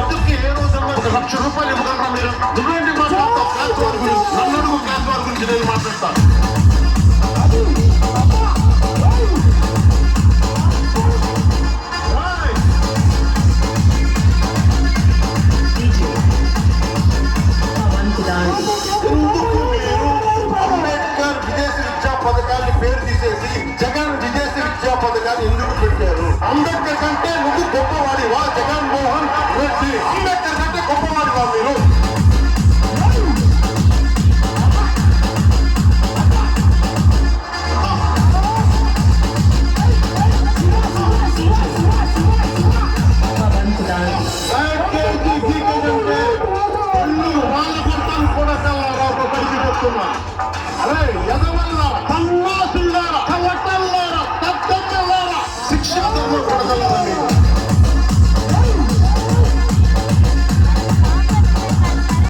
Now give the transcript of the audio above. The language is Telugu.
బతుక్కి ఏ రోజుల్లో ₹1,00,000 ఇవ్వగలరా మీరు? నువ్వేంటి మాట్లాడతావు క్యాస్ట్ వారి గురించి? నన్ను అడుగు క్యాస్ట్ వారి గురించి, నేను మాట్లాడతాను. అంబేద్కర్ విదేశీ విద్యా పథకాన్ని పేరు తీసేసి జగన్ విదేశీ విద్యా పథకాన్ని ఎందుకు పెట్టారు? అంబేద్కర్ కంటే నువ్వు గొప్పవాడివా? జగన్మోహన్ రెడ్డి అంబేద్కర్ కంటే గొప్పవాడివా మీరు? వాళ్ళ కొడతాను కూడా పరిస్థితి చెప్తున్నా.